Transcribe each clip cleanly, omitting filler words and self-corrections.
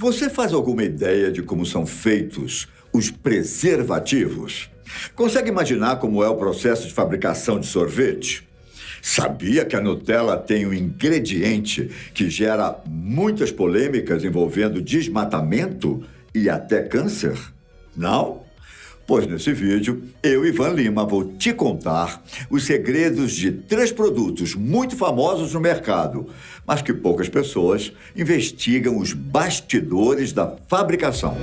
Você faz alguma ideia de como são feitos os preservativos? Consegue imaginar como é o processo de fabricação de sorvete? Sabia que a Nutella tem um ingrediente que gera muitas polêmicas envolvendo desmatamento e até câncer? Não? Pois nesse vídeo, eu, Ivan Lima, vou te contar os segredos de 3 produtos muito famosos no mercado, mas que poucas pessoas investigam os bastidores da fabricação.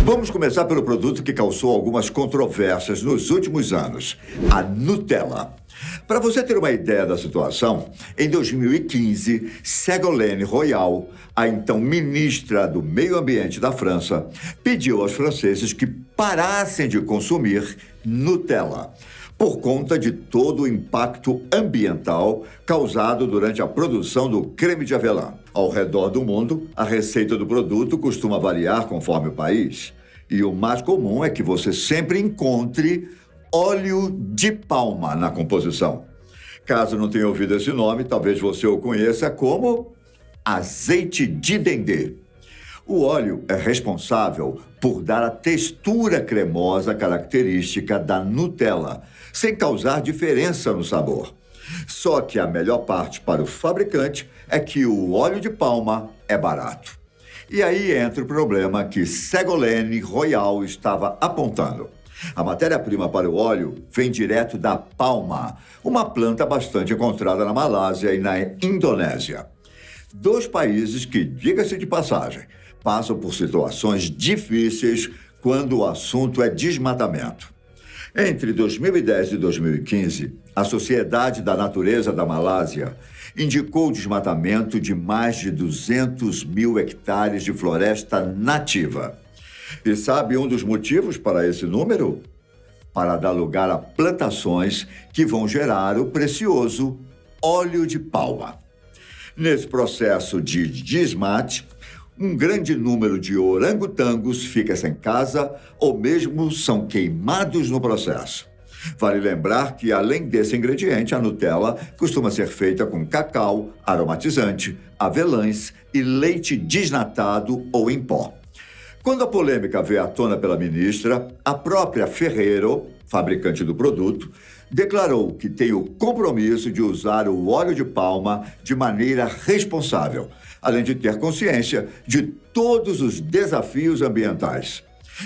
Vamos começar pelo produto que causou algumas controvérsias nos últimos anos, a Nutella. Para você ter uma ideia da situação, em 2015, Ségolène Royal, a então ministra do Meio Ambiente da França, pediu aos franceses que parassem de consumir Nutella, por conta de todo o impacto ambiental causado durante a produção do creme de avelã. Ao redor do mundo, a receita do produto costuma variar conforme o país. E o mais comum é que você sempre encontre óleo de palma na composição. Caso não tenha ouvido esse nome, talvez você o conheça como azeite de dendê. O óleo é responsável por dar a textura cremosa característica da Nutella, sem causar diferença no sabor. Só que a melhor parte para o fabricante é que o óleo de palma é barato. E aí entra o problema que Ségolène Royal estava apontando. A matéria-prima para o óleo vem direto da palma, uma planta bastante encontrada na Malásia e na Indonésia. 2 países que, diga-se de passagem, passam por situações difíceis quando o assunto é desmatamento. Entre 2010 e 2015, a Sociedade da Natureza da Malásia indicou o desmatamento de mais de 200 mil hectares de floresta nativa. E sabe um dos motivos para esse número? Para dar lugar a plantações que vão gerar o precioso óleo de palma. Nesse processo de desmate, um grande número de orangotangos fica sem casa ou mesmo são queimados no processo. Vale lembrar que, além desse ingrediente, a Nutella costuma ser feita com cacau, aromatizante, avelãs e leite desnatado ou em pó. Quando a polêmica veio à tona pela ministra, a própria Ferrero, fabricante do produto, declarou que tem o compromisso de usar o óleo de palma de maneira responsável, além de ter consciência de todos os desafios ambientais.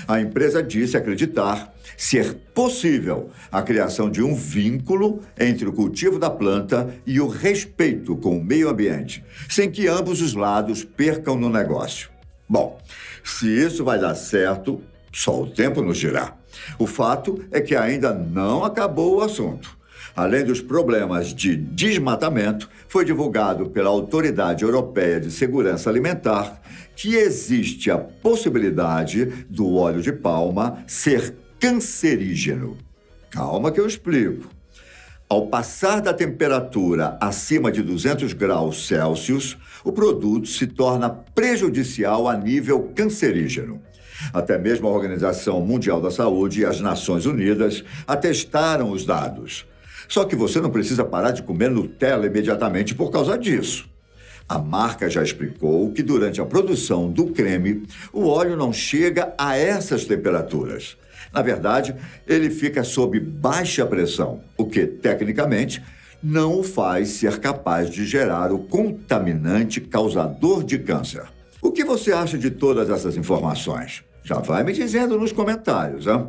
A empresa disse acreditar ser possível a criação de um vínculo entre o cultivo da planta e o respeito com o meio ambiente, sem que ambos os lados percam no negócio. Bom, se isso vai dar certo, só o tempo nos dirá. O fato é que ainda não acabou o assunto. Além dos problemas de desmatamento, foi divulgado pela Autoridade Europeia de Segurança Alimentar que existe a possibilidade do óleo de palma ser cancerígeno. Calma que eu explico. Ao passar da temperatura acima de 200 graus Celsius, o produto se torna prejudicial a nível cancerígeno. Até mesmo a Organização Mundial da Saúde e as Nações Unidas atestaram os dados. Só que você não precisa parar de comer Nutella imediatamente por causa disso. A marca já explicou que durante a produção do creme, o óleo não chega a essas temperaturas. Na verdade, ele fica sob baixa pressão, o que, tecnicamente, não o faz ser capaz de gerar o contaminante causador de câncer. O que você acha de todas essas informações? Já vai me dizendo nos comentários, hein?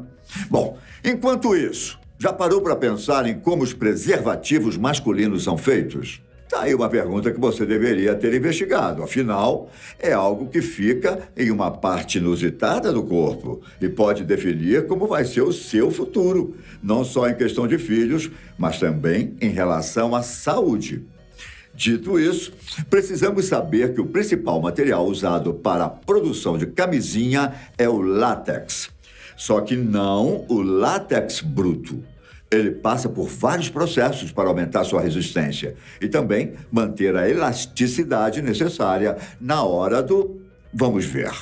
Bom, enquanto isso, já parou para pensar em como os preservativos masculinos são feitos? Tá aí uma pergunta que você deveria ter investigado. Afinal, é algo que fica em uma parte inusitada do corpo e pode definir como vai ser o seu futuro, não só em questão de filhos, mas também em relação à saúde. Dito isso, precisamos saber que o principal material usado para a produção de camisinha é o látex. Só que não o látex bruto. Ele passa por vários processos para aumentar sua resistência e também manter a elasticidade necessária na hora do vamos ver.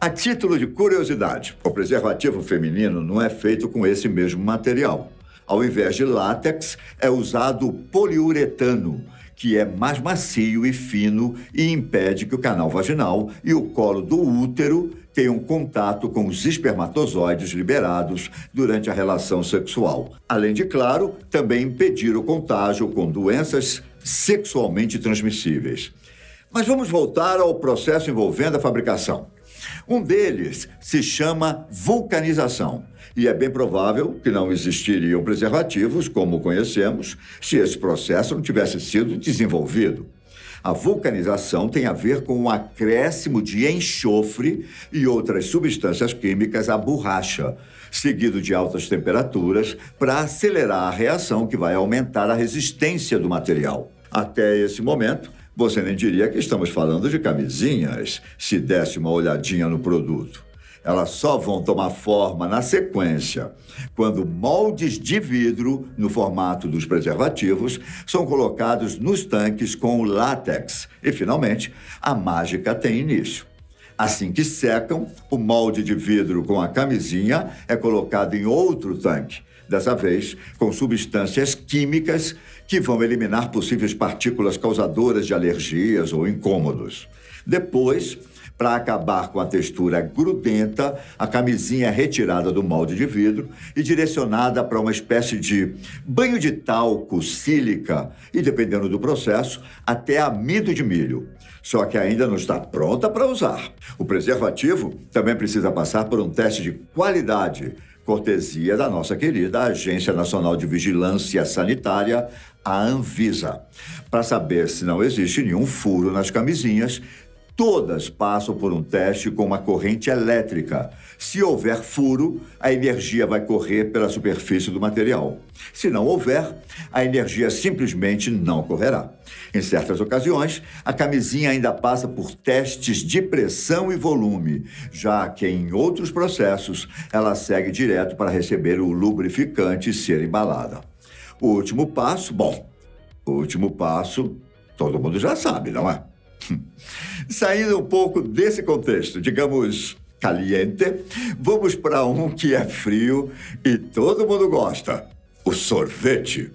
A título de curiosidade, o preservativo feminino não é feito com esse mesmo material. Ao invés de látex, é usado poliuretano, que é mais macio e fino e impede que o canal vaginal e o colo do útero tenham contato com os espermatozoides liberados durante a relação sexual. Além de, claro, também impedir o contágio com doenças sexualmente transmissíveis. Mas vamos voltar ao processo envolvendo a fabricação. Um deles se chama vulcanização. E é bem provável que não existiriam preservativos, como conhecemos, se esse processo não tivesse sido desenvolvido. A vulcanização tem a ver com o acréscimo de enxofre e outras substâncias químicas à borracha, seguido de altas temperaturas, para acelerar a reação que vai aumentar a resistência do material. Até esse momento, você nem diria que estamos falando de camisinhas, se desse uma olhadinha no produto. Elas só vão tomar forma na sequência, quando moldes de vidro, no formato dos preservativos, são colocados nos tanques com o látex. E, finalmente, a mágica tem início. Assim que secam, o molde de vidro com a camisinha é colocado em outro tanque, dessa vez com substâncias químicas que vão eliminar possíveis partículas causadoras de alergias ou incômodos. Depois, para acabar com a textura grudenta, a camisinha é retirada do molde de vidro e direcionada para uma espécie de banho de talco, sílica e, dependendo do processo, até amido de milho. Só que ainda não está pronta para usar. O preservativo também precisa passar por um teste de qualidade, cortesia da nossa querida Agência Nacional de Vigilância Sanitária, a Anvisa, para saber se não existe nenhum furo nas camisinhas. Todas passam por um teste com uma corrente elétrica. Se houver furo, a energia vai correr pela superfície do material. Se não houver, a energia simplesmente não correrá. Em certas ocasiões, a camisinha ainda passa por testes de pressão e volume, já que em outros processos ela segue direto para receber o lubrificante e ser embalada. O último passo, todo mundo já sabe, não é? Saindo um pouco desse contexto, digamos, caliente, vamos para um que é frio e todo mundo gosta: o sorvete.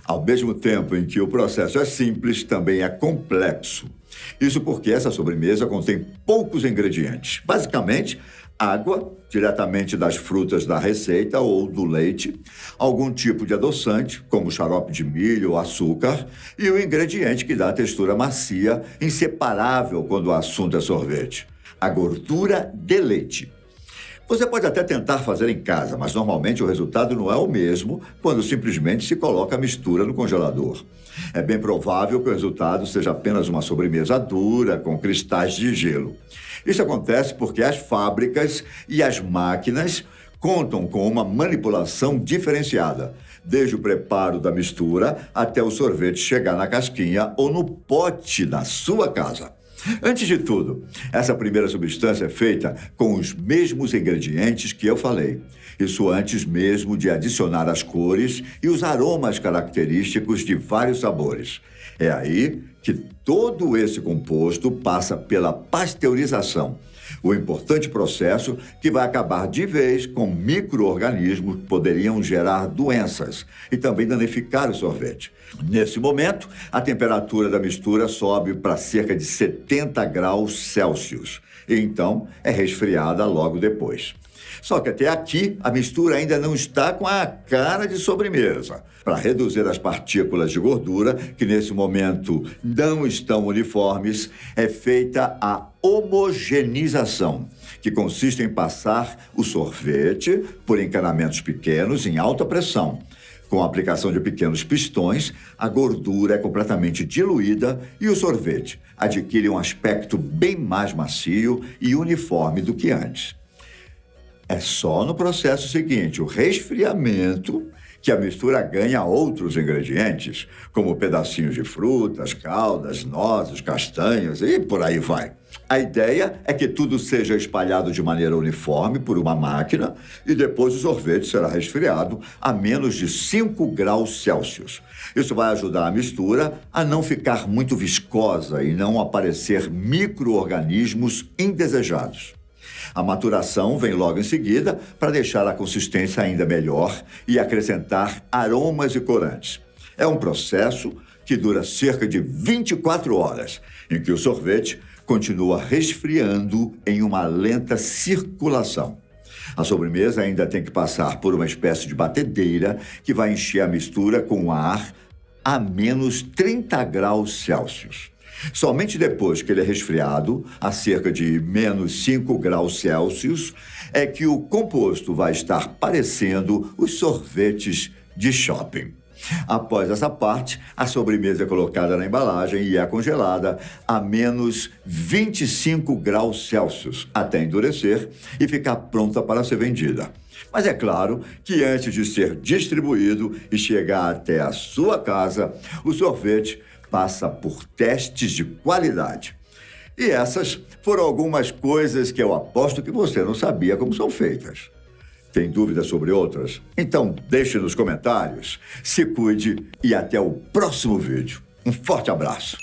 Ao mesmo tempo em que o processo é simples, também é complexo. Isso porque essa sobremesa contém poucos ingredientes. Basicamente, água, diretamente das frutas da receita ou do leite, algum tipo de adoçante, como xarope de milho ou açúcar, e o ingrediente que dá a textura macia, inseparável quando o assunto é sorvete: a gordura de leite. Você pode até tentar fazer em casa, mas normalmente o resultado não é o mesmo quando simplesmente se coloca a mistura no congelador. É bem provável que o resultado seja apenas uma sobremesa dura com cristais de gelo. Isso acontece porque as fábricas e as máquinas contam com uma manipulação diferenciada, desde o preparo da mistura até o sorvete chegar na casquinha ou no pote da sua casa. Antes de tudo, essa primeira substância é feita com os mesmos ingredientes que eu falei. Isso antes mesmo de adicionar as cores e os aromas característicos de vários sabores. É aí que todo esse composto passa pela pasteurização, o importante processo que vai acabar de vez com micro-organismos que poderiam gerar doenças e também danificar o sorvete. Nesse momento, a temperatura da mistura sobe para cerca de 70 graus Celsius e então é resfriada logo depois. Só que até aqui, a mistura ainda não está com a cara de sobremesa. Para reduzir as partículas de gordura, que nesse momento não estão uniformes, é feita a homogeneização, que consiste em passar o sorvete por encanamentos pequenos em alta pressão. Com a aplicação de pequenos pistões, a gordura é completamente diluída e o sorvete adquire um aspecto bem mais macio e uniforme do que antes. É só no processo seguinte, o resfriamento, que a mistura ganha outros ingredientes, como pedacinhos de frutas, caldas, nozes, castanhas e por aí vai. A ideia é que tudo seja espalhado de maneira uniforme por uma máquina e depois o sorvete será resfriado a menos de 5 graus Celsius. Isso vai ajudar a mistura a não ficar muito viscosa e não aparecer micro-organismos indesejados. A maturação vem logo em seguida para deixar a consistência ainda melhor e acrescentar aromas e corantes. É um processo que que dura cerca de 24 horas, em que o sorvete continua resfriando em uma lenta circulação. A sobremesa ainda tem que passar por uma espécie de batedeira que vai encher a mistura com ar a menos 30 graus Celsius. Somente depois que ele é resfriado, a cerca de menos 5 graus Celsius, é que o composto vai estar parecendo os sorvetes de shopping. Após essa parte, a sobremesa é colocada na embalagem e é congelada a menos 25 graus Celsius, até endurecer e ficar pronta para ser vendida. Mas é claro que antes de ser distribuído e chegar até a sua casa, o sorvete passa por testes de qualidade. E essas foram algumas coisas que eu aposto que você não sabia como são feitas. Tem dúvidas sobre outras? Então deixe nos comentários. Se cuide e até o próximo vídeo. Um forte abraço.